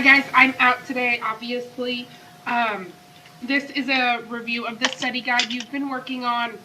Hi guys, I'm out today, obviously. This is a review of the study guide you've been working on.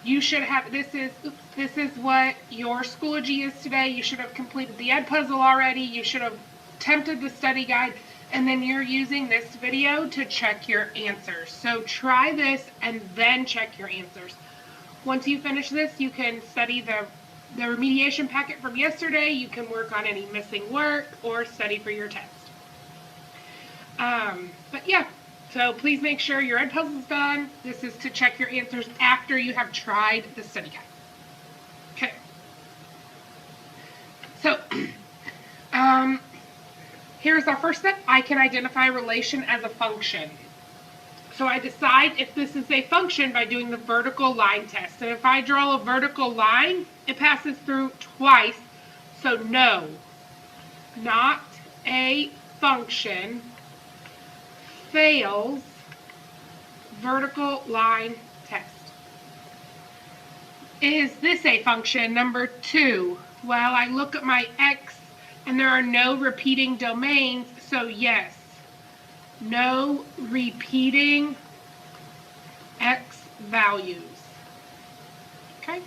You should have, this is what your Schoology is today. You should have completed the Edpuzzle already. You should have attempted the study guide, and then you're using this video to check your answers. So try this and then check your answers. Once you finish this, you can study the remediation packet from yesterday. You can work on any missing work or study for your test. But yeah, so please make sure your Edpuzzle is done. This is to check your answers after you have tried the study guide. Okay. So, here's our first step. I can identify a relation as a function. So I decide if this is a function by doing the vertical line test. And if I draw a vertical line, it passes through twice. So no, not a function, fails vertical line test. Is this a function? Number 2. Well, I look at my x and there are no repeating domains, so yes. No repeating x values. Okay.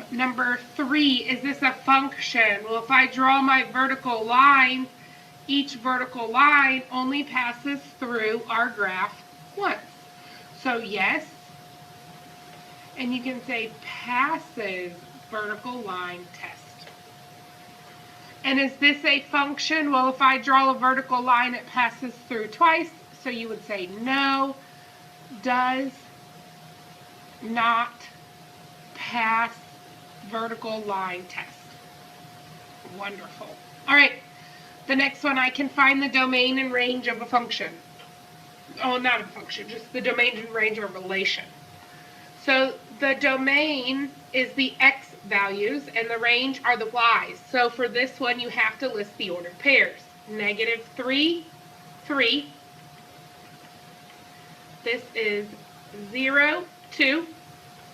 Number 3, is this a function? Well, if I draw my vertical line, each vertical line only passes through our graph once. So yes, and you can say passes vertical line test. And is this a function? Well, if I draw a vertical line, it passes through twice. So you would say no, does not pass vertical line test. Wonderful. All right, the next one, I can find the domain and range of a function. Oh, not a function, just the domain and range of a relation. So the domain is the x values and the range are the y's. So for this one, you have to list the ordered pairs. -3, 3. This is 0, 2.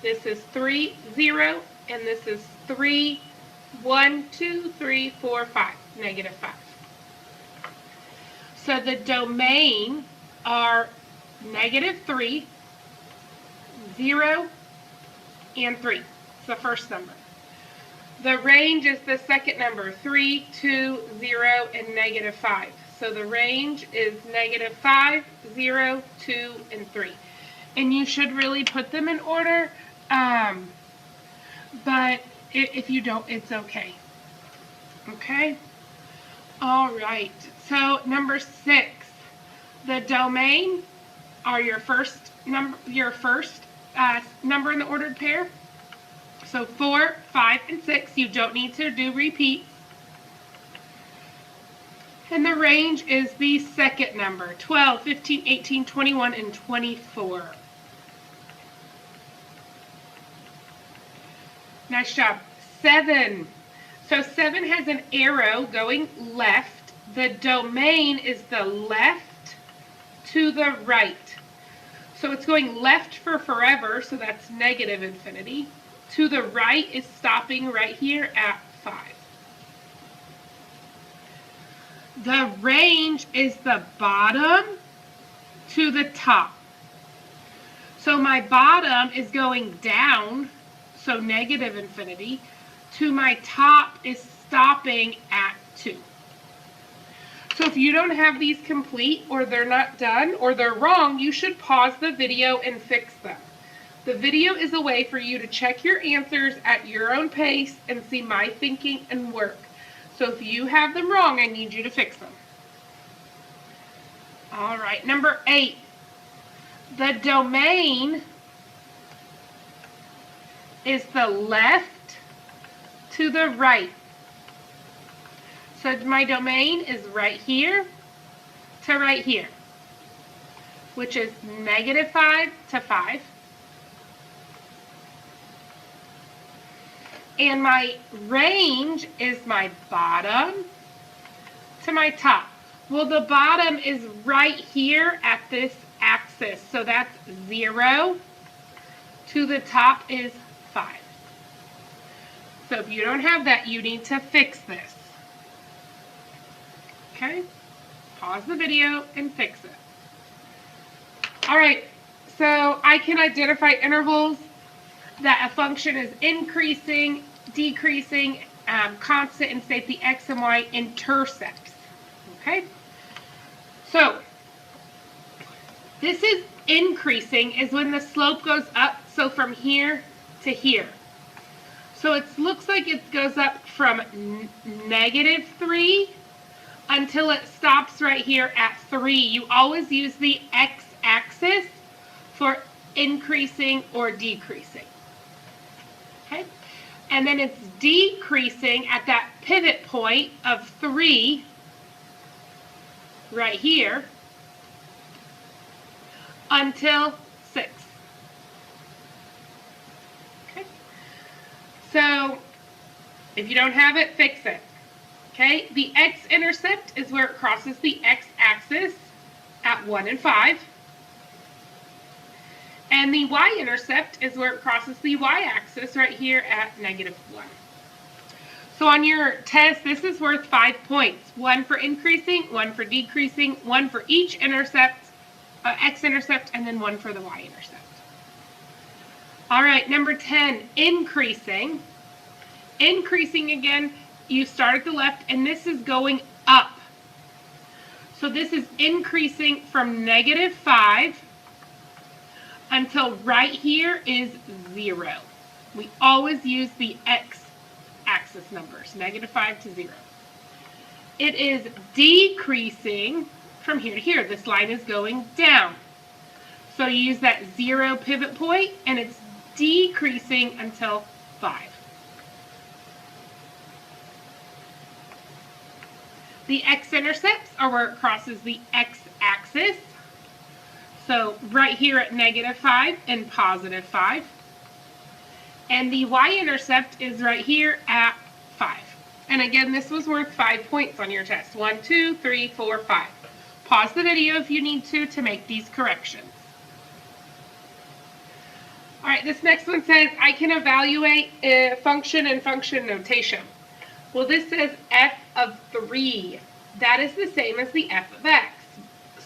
This is 3, 0. And this is 3, 1, 2, 3, 4, 5. -5. So the domain are -3, 0, and 3. It's the first number. The range is the second number, 3, 2, 0, and -5. So the range is -5, 0, 2, and 3. And you should really put them in order, but if you don't, it's okay. Okay? All right. So number 6, the domain are your first number in the ordered pair. So 4, 5, and 6, you don't need to do repeats. And the range is the second number, 12, 15, 18, 21, and 24. Nice job. 7. So 7 has an arrow going left. The domain is the left to the right. So it's going left for forever, so that's -infinity. To the right is stopping right here at 5. The range is the bottom to the top. So my bottom is going down, so -infinity, to my top is stopping at 2. So if you don't have these complete, or they're not done, or they're wrong, you should pause the video and fix them. The video is a way for you to check your answers at your own pace and see my thinking and work. So if you have them wrong, I need you to fix them. All right, number 8. The domain is the left to the right. So my domain is right here to right here, which is -5 to 5. And my range is my bottom to my top. Well, the bottom is right here at this axis, so that's 0. To the top is 5. So if you don't have that, you need to fix this. Okay? Pause the video and fix it. All right, so I can identify intervals that a function is increasing, decreasing, constant, and state the x and y intercepts. Okay? So this is increasing is when the slope goes up, so from here to here. So it looks like it goes up from -3 until it stops right here at 3. You always use the x-axis for increasing or decreasing. Okay? And then it's decreasing at that pivot point of 3 right here until 6. Okay? So if you don't have it, fix it. Okay? The x-intercept is where it crosses the x-axis at 1 and 5. And the y-intercept is where it crosses the y-axis right here at -1. So on your test, this is worth 5 points. 1 for increasing, 1 for decreasing, 1 for each intercept, x-intercept, and then 1 for the y-intercept. All right, number 10, increasing. Increasing again, you start at the left, and this is going up. So this is increasing from -5 until right here is 0. We always use the x-axis numbers, -5 to 0. It is decreasing from here to here. This line is going down. So you use that 0 pivot point, and it's decreasing until 5. The x-intercepts are where it crosses the x-axis. So right here at -5 and +5. And the y-intercept is right here at 5. And again, this was worth 5 points on your test. 1, 2, 3, 4, 5. Pause the video if you need to make these corrections. All right, this next one says, I can evaluate a function and function notation. Well, this says f of 3. That is the same as the f of x.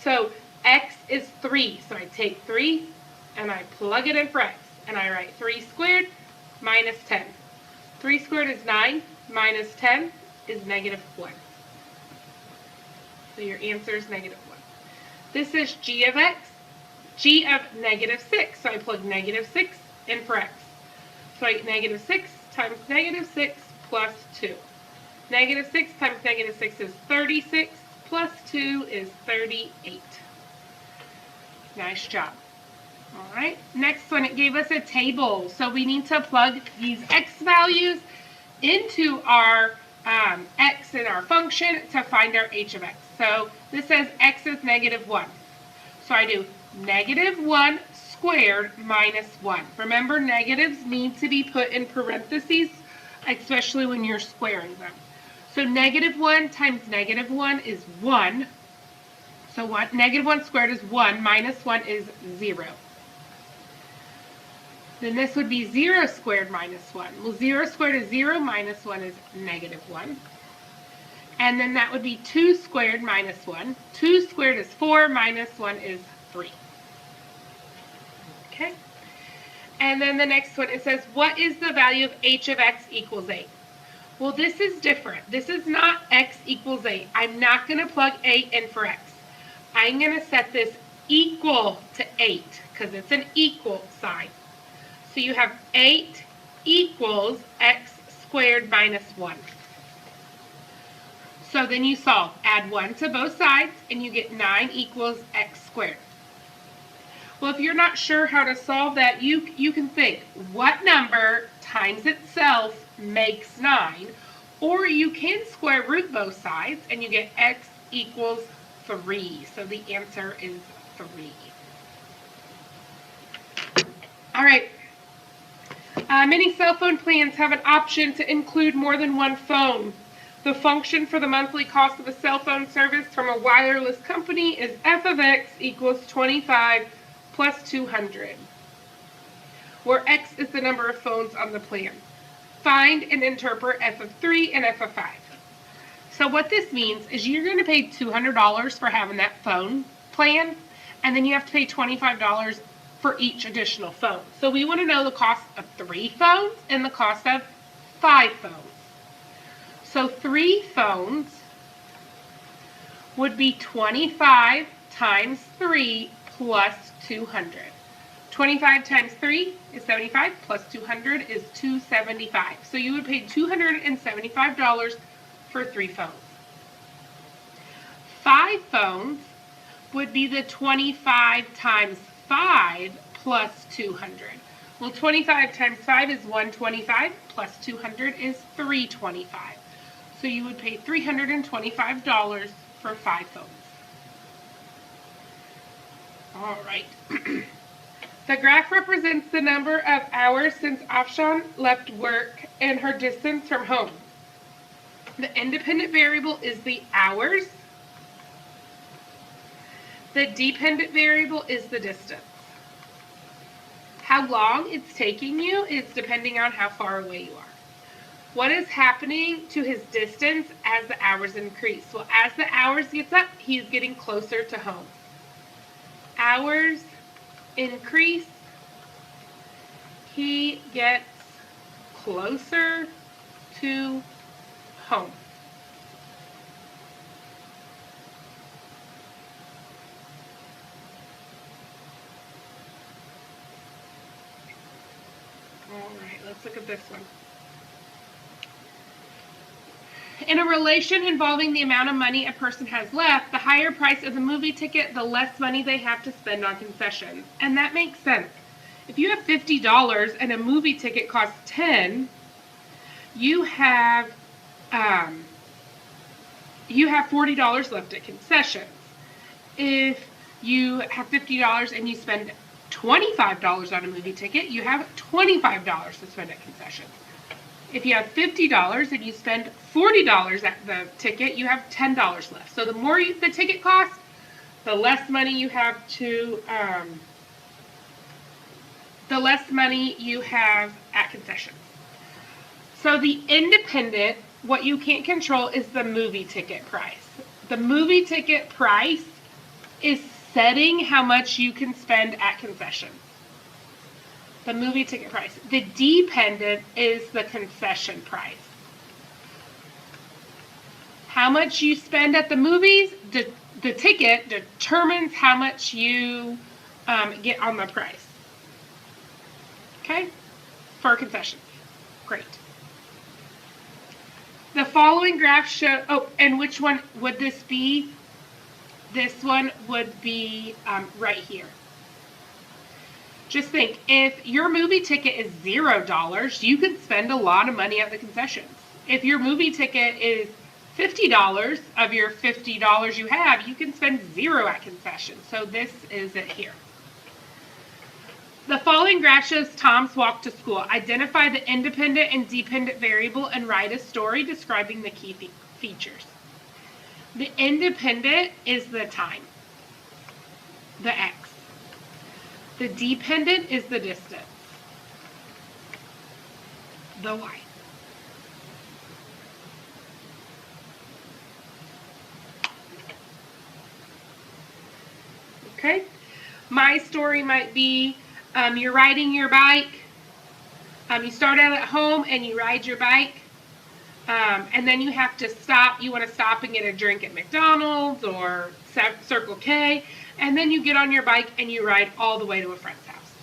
So x is 3. So I take 3 and I plug it in for x. And I write 3 squared minus 10. 3 squared is 9 minus 10 is -1. So your answer is -1. This is g of x, g of -6. So I plug -6 in for x. So I get -6 times -6 plus 2. -6 times -6 is 36, plus 2 is 38. Nice job. All right, next one, it gave us a table. So we need to plug these x values into our x in our function to find our h of x. So this says x is -1. So I do -1 squared minus 1. Remember, negatives need to be put in parentheses, especially when you're squaring them. So -1 times -1 is 1. So -1 squared is 1, minus 1 is 0. Then this would be 0 squared minus 1. Well, 0 squared is 0, minus 1 is -1. And then that would be 2 squared minus 1. 2 squared is 4, minus 1 is 3. Okay? And then the next one, it says, what is the value of h of x equals 8? Well, this is different. This is not x equals 8. I'm not going to plug 8 in for x. I'm going to set this equal to 8 because it's an equal sign. So you have 8 equals x squared minus 1. So then you solve. Add 1 to both sides, and you get 9 equals x squared. Well, if you're not sure how to solve that, you can think, what number times itself makes 9? Or you can square root both sides, and you get x equals 3. So the answer is 3. All right. Many cell phone plans have an option to include more than one phone. The function for the monthly cost of a cell phone service from a wireless company is f of x equals 25 plus 200, where x is the number of phones on the plan. Find and interpret f of 3 and f of 5. So what this means is you're going to pay $200 for having that phone plan, and then you have to pay $25 for each additional phone. So we want to know the cost of 3 phones and the cost of 5 phones. So 3 phones would be 25 times 3 plus 200. 25 times 3 is 75 plus 200 is 275. So you would pay $275 for 3 phones. 5 phones would be the 25 times 5 plus 200. Well, 25 times 5 is 125 plus 200 is 325. So you would pay $325 for 5 phones. All right. The graph represents the number of hours since Afshan left work and her distance from home. The independent variable is the hours. The dependent variable is the distance. How long it's taking you is depending on how far away you are. What is happening to his distance as the hours increase? Well, as the hours gets up, he's getting closer to home. Hours increase, he gets closer to home. All right, let's look at this one. In a relation involving the amount of money a person has left, the higher price of the movie ticket, the less money they have to spend on concessions. And that makes sense. If you have $50 and a movie ticket costs $10, you have $40 left at concessions. If you have $50 and you spend $25 on a movie ticket, you have $25 to spend at concessions. If you have $50 and you spend $40 at the ticket, you have $10 left. So the more the ticket costs, the less money you have at concessions. So the independent, what you can't control is the movie ticket price. The movie ticket price is setting how much you can spend at concessions. The movie ticket price. The dependent is the concession price. How much you spend at the movies, the ticket determines how much you get on the price. Okay? For concessions. Great. The following graph show, and which one would this be? This one would be right here. Just think, if your movie ticket is $0, you can spend a lot of money at the concessions. If your movie ticket is $50 of your $50 you have, you can spend 0 at concessions. So this is it here. The following graph shows Tom's walk to school. Identify the independent and dependent variable and write a story describing the key features. The independent is the time, the X. The dependent is the distance, the Y. Okay? My story might be you're riding your bike. You start out at home and you ride your bike. And then you have to stop. You want to stop and get a drink at McDonald's or Circle K. And then you get on your bike and you ride all the way to a friend's house.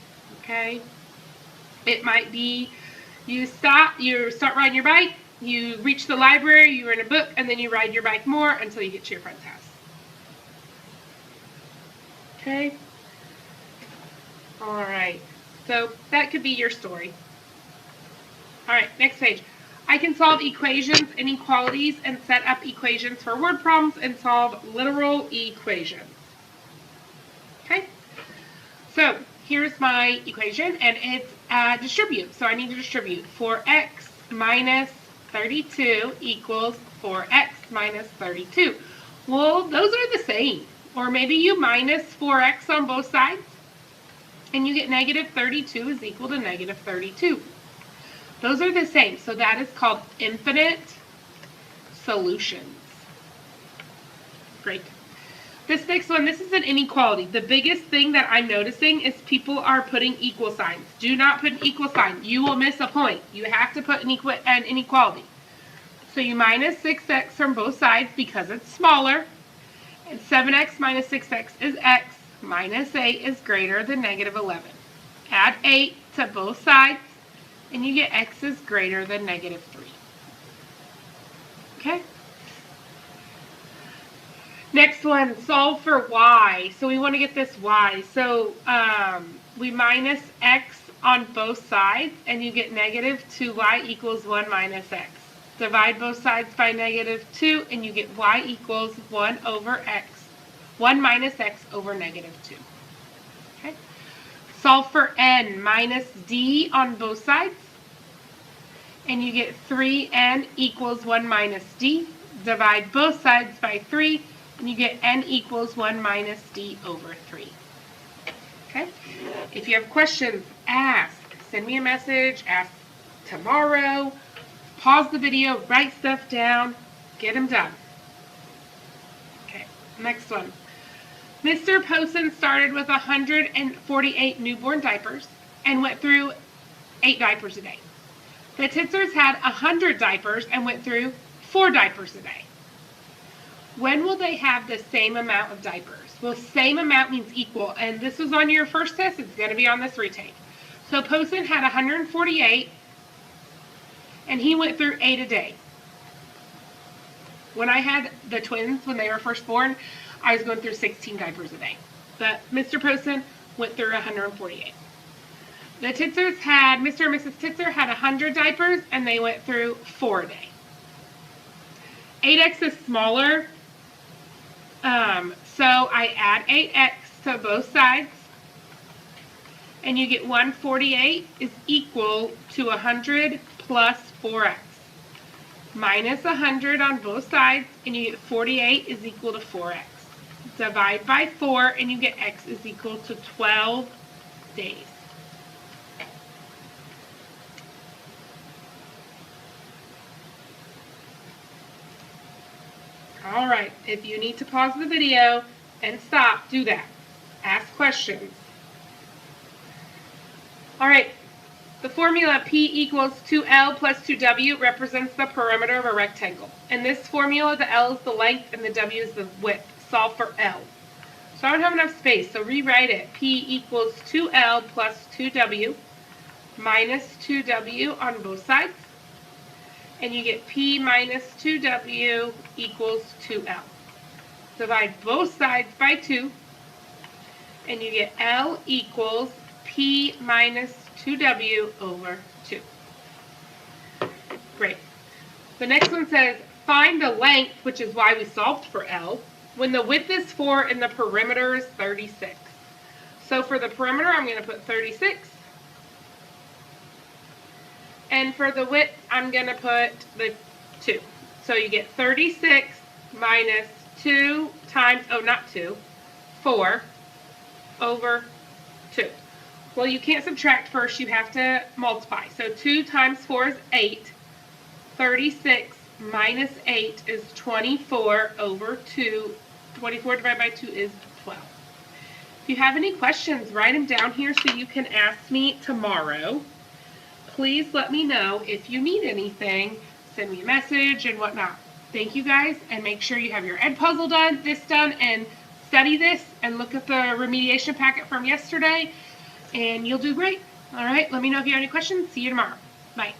Okay? It might be you start riding your bike, you reach the library, you read a book, and then you ride your bike more until you get to your friend's house. Okay? All right. So that could be your story. All right, next page. I can solve equations, inequalities, and set up equations for word problems and solve literal equations. Okay, so here's my equation, and it's distribute. So I need to distribute 4x minus 32 equals 4x minus 32. Well, those are the same. Or maybe you minus 4x on both sides, and you get negative 32 is equal to negative 32. Those are the same. So that is called infinite solutions. Great. This next one, this is an inequality. The biggest thing that I'm noticing is people are putting equal signs. Do not put an equal sign. You will miss a point. You have to put an inequality. So you minus 6x from both sides because it's smaller. And 7x minus 6x is x. Minus 8 is greater than negative 11. Add 8 to both sides, and you get x is greater than negative 3. Okay? Next one, solve for y. So we want to get this y. So we minus x on both sides, and you get negative 2y equals 1 minus x. Divide both sides by negative 2, and you get y equals 1 over x. 1 minus x over negative 2. Okay? Solve for n, minus d on both sides, and you get 3n equals 1 minus d. Divide both sides by 3, and you get n equals 1 minus d over 3. Okay? If you have questions, ask. Send me a message. Ask tomorrow. Pause the video. Write stuff down. Get them done. Okay, next one. Mr. Posen started with 148 newborn diapers and went through 8 diapers a day. The Titzers had 100 diapers and went through 4 diapers a day. When will they have the same amount of diapers? Well, same amount means equal, and this was on your first test. It's going to be on this retake. So Posen had 148, and he went through 8 a day. When I had the twins, when they were first born, I was going through 16 diapers a day. But Mr. Posen went through 148. The Titzers had, Mr. and Mrs. Titzer had 100 diapers, and they went through 4 a day. 8x is smaller, so I add 8x to both sides, and you get 148 is equal to 100 plus 4x. Minus 100 on both sides, and you get 48 is equal to 4x. Divide by 4, and you get x is equal to 12 days. All right, if you need to pause the video and stop, do that. Ask questions. All right, the formula P equals 2L plus 2W represents the perimeter of a rectangle. In this formula, the L is the length and the W is the width. Solve for L. So I don't have enough space, so rewrite it. P equals 2L plus 2W minus 2W on both sides. And you get P minus 2W equals 2L. Divide both sides by 2, and you get L equals P minus 2W over 2. Great. The next one says, find the length, which is why we solved for L, when the width is 4 and the perimeter is 36. So for the perimeter, I'm going to put 36. And for the width, I'm going to put the 2. So you get 36 minus 2 times, 4 over 2. Well, you can't subtract first. You have to multiply. So 2 times 4 is 8. 36 minus 8 is 24 over 2. 24 divided by 2 is 12. If you have any questions, write them down here so you can ask me tomorrow. Please let me know if you need anything. Send me a message and whatnot. Thank you guys, and make sure you have your Edpuzzle done, and study this, and look at the remediation packet from yesterday, and you'll do great. All right, let me know if you have any questions. See you tomorrow. Bye.